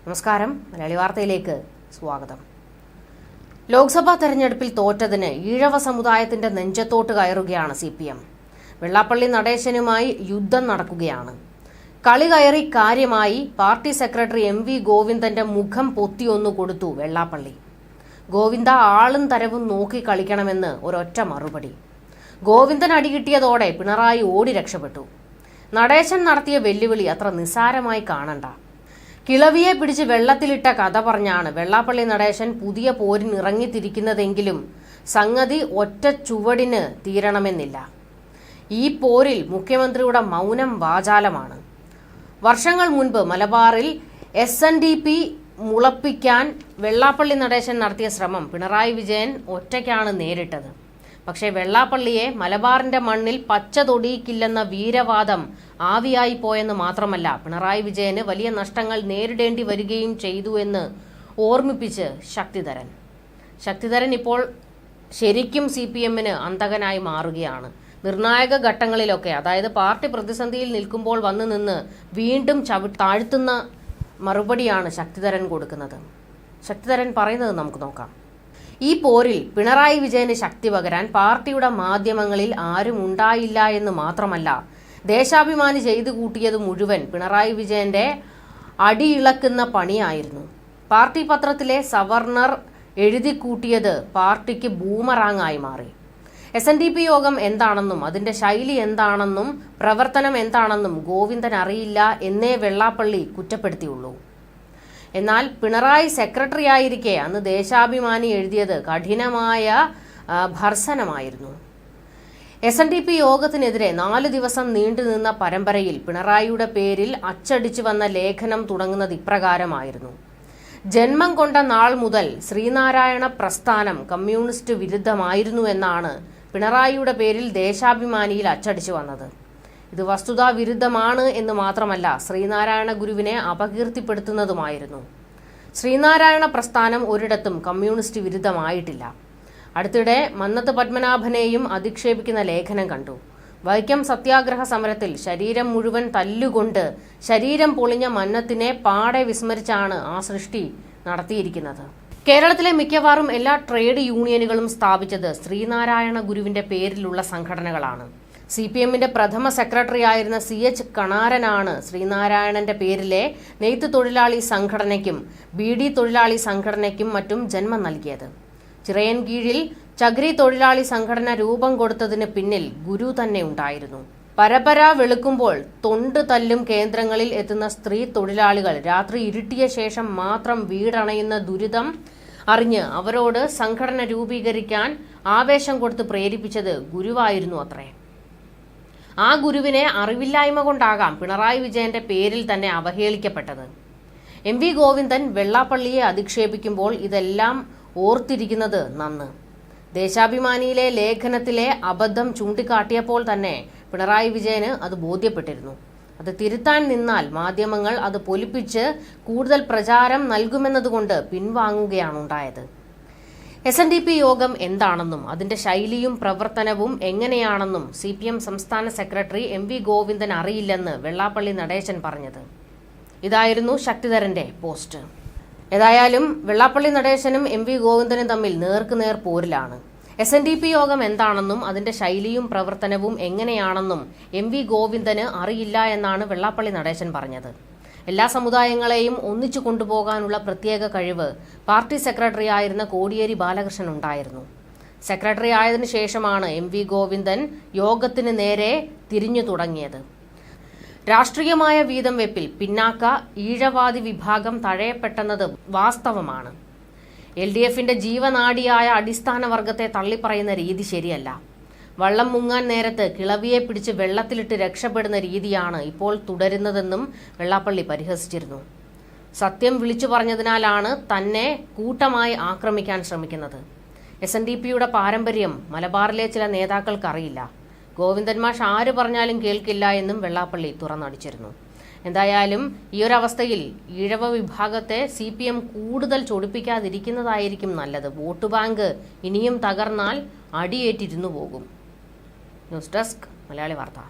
നമസ്കാരം, മലയാളി വാർത്തയിലേക്ക് സ്വാഗതം. ലോക്സഭാ തെരഞ്ഞെടുപ്പിൽ തോറ്റതിന് ഈഴവ സമുദായത്തിന്റെ നെഞ്ചത്തോട്ട് കയറുകയാണ് CPM. വെള്ളാപ്പള്ളി നടേശനുമായി യുദ്ധം നടക്കുകയാണ്. കളി കയറി കാര്യമായി പാർട്ടി സെക്രട്ടറി MV ഗോവിന്ദന്റെ മുഖം പൊത്തിയൊന്നു കൊടുത്തു വെള്ളാപ്പള്ളി. ഗോവിന്ദ ആളും തരവും നോക്കി കളിക്കണമെന്ന് ഒരൊറ്റ മറുപടി. ഗോവിന്ദൻ അടികിട്ടിയതോടെ പിണറായി ഓടി രക്ഷപ്പെട്ടു. നടേശൻ നടത്തിയ വെല്ലുവിളി അത്ര നിസ്സാരമായി കാണണ്ട. കിളവിയെ പിടിച്ച് വെള്ളത്തിലിട്ട കഥ പറഞ്ഞാണ് വെള്ളാപ്പള്ളി നടേശൻ പുതിയ പോരിന് ഇറങ്ങിത്തിരിക്കുന്നതെങ്കിലും സംഗതി ഒറ്റ ചുവടിന് തീരണമെന്നില്ല. ഈ പോരിൽ മുഖ്യമന്ത്രിയുടെ മൗനം വാചാലമാണ്. വർഷങ്ങൾ മുൻപ് മലബാറിൽ SNDP മുളപ്പിക്കാൻ വെള്ളാപ്പള്ളി നടേശൻ നടത്തിയ ശ്രമം പിണറായി വിജയൻ ഒറ്റയ്ക്കാണ് നേരിട്ടത്. പക്ഷേ വെള്ളാപ്പള്ളിയെ മലബാറിന്റെ മണ്ണിൽ പച്ച തൊടിയിക്കില്ലെന്ന വീരവാദം ആവിയായി പോയെന്ന് മാത്രമല്ല, പിണറായി വിജയന് വലിയ നഷ്ടങ്ങൾ നേരിടേണ്ടി വരികയും ചെയ്തു എന്ന് ഓർമ്മിപ്പിച്ച് ശക്തിധരൻ ഇപ്പോൾ ശരിക്കും CPMന് അന്തകനായി മാറുകയാണ്. നിർണായക ഘട്ടങ്ങളിലൊക്കെ, അതായത് പാർട്ടി പ്രതിസന്ധിയിൽ നിൽക്കുമ്പോൾ വന്നു നിന്ന് വീണ്ടും താഴ്ത്തുന്ന മറുപടിയാണ് ശക്തിധരൻ കൊടുക്കുന്നത്. ശക്തിധരൻ പറയുന്നത് നമുക്ക് നോക്കാം. ഈ പോരിൽ പിണറായി വിജയന് ശക്തി പകരാൻ പാർട്ടിയുടെ മാധ്യമങ്ങളിൽ ആരും ഉണ്ടായില്ല എന്ന് മാത്രമല്ല, ദേശാഭിമാനി ചെയ്തു കൂട്ടിയത് മുഴുവൻ പിണറായി വിജയന്റെ അടിയിളക്കുന്ന പണിയായിരുന്നു. പാർട്ടി പത്രത്തിലെ സവർണർ എഴുതിക്കൂട്ടിയത് പാർട്ടിക്ക് ബൂമറാങ്ങായി മാറി. SNDP യോഗം എന്താണെന്നും അതിന്റെ ശൈലി എന്താണെന്നും പ്രവർത്തനം എന്താണെന്നും ഗോവിന്ദൻ അറിയില്ല എന്നേ വെള്ളാപ്പള്ളി കുറ്റപ്പെടുത്തിയുള്ളൂ. എന്നാൽ പിണറായി സെക്രട്ടറി ആയിരിക്കെ അന്ന് ദേശാഭിമാനി എഴുതിയത് കഠിനമായ ഭർസനമായിരുന്നു. SNDP യോഗത്തിനെതിരെ 4 ദിവസം നീണ്ടുനിന്ന പരമ്പരയിൽ പിണറായിയുടെ പേരിൽ അച്ചടിച്ചു വന്ന ലേഖനം തുടങ്ങുന്നത് ഇപ്രകാരമായിരുന്നു: ജന്മം കൊണ്ട നാൾ മുതൽ ശ്രീനാരായണ പ്രസ്ഥാനം കമ്മ്യൂണിസ്റ്റ് വിരുദ്ധമായിരുന്നു എന്നാണ് പിണറായിയുടെ പേരിൽ ദേശാഭിമാനിയിൽ അച്ചടിച്ചു വന്നത്. ഇത് വസ്തുതാ വിരുദ്ധമാണ് എന്ന് മാത്രമല്ല, ശ്രീനാരായണ ഗുരുവിനെ അപകീർത്തിപ്പെടുത്തുന്നതുമായിരുന്നു. ശ്രീനാരായണ പ്രസ്ഥാനം ഒരിടത്തും കമ്മ്യൂണിസ്റ്റ് വിരുദ്ധമായിട്ടില്ല. അടുത്തിടെ മന്നത്ത് പത്മനാഭനെയും അധിക്ഷേപിക്കുന്ന ലേഖനം കണ്ടു. വൈക്കം സത്യാഗ്രഹ സമരത്തിൽ ശരീരം മുഴുവൻ തല്ലുകൊണ്ട് ശരീരം പൊളിഞ്ഞ മന്നത്തിനെ പാടെ വിസ്മരിച്ചാണ് ആ സൃഷ്ടി നടത്തിയിരിക്കുന്നത്. കേരളത്തിലെ മിക്കവാറും എല്ലാ ട്രേഡ് യൂണിയനുകളും സ്ഥാപിച്ചത് ശ്രീനാരായണ ഗുരുവിന്റെ പേരിലുള്ള സംഘടനകളാണ്. CPMന്റെ പ്രഥമ സെക്രട്ടറി ആയിരുന്ന CH കണാരനാണ് ശ്രീനാരായണന്റെ പേരിലെ നെയ്ത്ത് തൊഴിലാളി സംഘടനയ്ക്കും BD തൊഴിലാളി സംഘടനയ്ക്കും മറ്റും ജന്മം നൽകിയത്. ചിറയൻകീഴിൽ ചകിരി തൊഴിലാളി സംഘടന രൂപം കൊടുത്തതിന് പിന്നിൽ ഗുരു തന്നെ ഉണ്ടായിരുന്നു. പരപര വെളുക്കുമ്പോൾ തൊണ്ട് തല്ലും കേന്ദ്രങ്ങളിൽ എത്തുന്ന സ്ത്രീ തൊഴിലാളികൾ രാത്രി ഇരുട്ടിയ ശേഷം മാത്രം വീടണയുന്ന ദുരിതം അറിഞ്ഞ് അവരോട് സംഘടന രൂപീകരിക്കാൻ ആവേശം കൊടുത്ത് പ്രേരിപ്പിച്ചത് ഗുരുവായിരുന്നു അത്രേ. ആ ഗുരുവിനെ അറിവില്ലായ്മ കൊണ്ടാകാം പിണറായി വിജയന്റെ പേരിൽ തന്നെ അവഹേളിക്കപ്പെട്ടത്. MV ഗോവിന്ദൻ വെള്ളാപ്പള്ളിയെ അധിക്ഷേപിക്കുമ്പോൾ ഇതെല്ലാം ഓർത്തിരിക്കുന്നത് നന്ന്. ദേശാഭിമാനിയിലെ ലേഖനത്തിലെ അബദ്ധം ചൂണ്ടിക്കാട്ടിയപ്പോൾ തന്നെ പിണറായി വിജയന് അത് ബോധ്യപ്പെട്ടിരുന്നു. അത് തിരുത്താൻ നിന്നാൽ മാധ്യമങ്ങൾ അത് പൊലിപ്പിച്ച് കൂടുതൽ പ്രചാരം നൽകുമെന്നതുകൊണ്ട് പിൻവാങ്ങുകയാണ് ഉണ്ടായത്. SNDP യോഗം എന്താണെന്നും അതിന്റെ ശൈലിയും പ്രവർത്തനവും എങ്ങനെയാണെന്നും CPM സംസ്ഥാന സെക്രട്ടറി MV ഗോവിന്ദൻ അറിയില്ലെന്ന് വെള്ളാപ്പള്ളി നടേശൻ പറഞ്ഞത്. ഇതായിരുന്നു ശക്തിധരന്റെ പോസ്റ്റ്. ഏതായാലും വെള്ളാപ്പള്ളി നടേശനും MV ഗോവിന്ദനും തമ്മിൽ നേർക്കുനേർ പോരിലാണ്. SNDP യോഗം എന്താണെന്നും അതിന്റെ ശൈലിയും പ്രവർത്തനവും എങ്ങനെയാണെന്നും MV ഗോവിന്ദന് അറിയില്ല എന്നാണ് വെള്ളാപ്പള്ളി നടേശൻ പറഞ്ഞത്. എല്ലാ സമുദായങ്ങളെയും ഒന്നിച്ചു കൊണ്ടുപോകാനുള്ള പ്രത്യേക കഴിവ് പാർട്ടി സെക്രട്ടറി ആയിരുന്ന കോടിയേരി ബാലകൃഷ്ണൻ ഉണ്ടായിരുന്നു. സെക്രട്ടറി ആയതിനു ശേഷമാണ് MV ഗോവിന്ദൻ യോഗത്തിന് നേരെ തിരിഞ്ഞു തുടങ്ങിയത്. രാഷ്ട്രീയമായ വീതം വെപ്പിൽ പിന്നാക്ക ഈഴവാദി വിഭാഗം തഴയപ്പെട്ടെന്നത് വാസ്തവമാണ്. LDFന്റെ ജീവനാഡിയായ അടിസ്ഥാന വർഗത്തെ തള്ളിപ്പറയുന്ന രീതി ശരിയല്ല. വള്ളം മുങ്ങാൻ നേരത്ത് കിളവിയെ പിടിച്ച് വെള്ളത്തിലിട്ട് രക്ഷപ്പെടുന്ന രീതിയാണ് ഇപ്പോൾ തുടരുന്നതെന്നും വെള്ളാപ്പള്ളി പരിഹസിച്ചിരുന്നു. സത്യം വിളിച്ചു പറഞ്ഞതിനാലാണ് തന്നെ കൂട്ടമായി ആക്രമിക്കാൻ ശ്രമിക്കുന്നത്. SNDPയുടെ പാരമ്പര്യം മലബാറിലെ ചില നേതാക്കൾക്കറിയില്ല. ഗോവിന്ദൻ മാഷ് ആര് പറഞ്ഞാലും കേൾക്കില്ല എന്നും വെള്ളാപ്പള്ളി തുറന്നടിച്ചിരുന്നു. എന്തായാലും ഈ ഒരു അവസ്ഥയിൽ ഈഴവ വിഭാഗത്തെ CPM കൂടുതൽ ചൊടിപ്പിക്കാതിരിക്കുന്നതായിരിക്കും നല്ലത്. വോട്ട് ബാങ്ക് ഇനിയും തകർന്നാൽ അടിയേറ്റിരുന്നു പോകും. ന്യൂസ് ഡെസ്ക് മലയാളി വാർത്ത.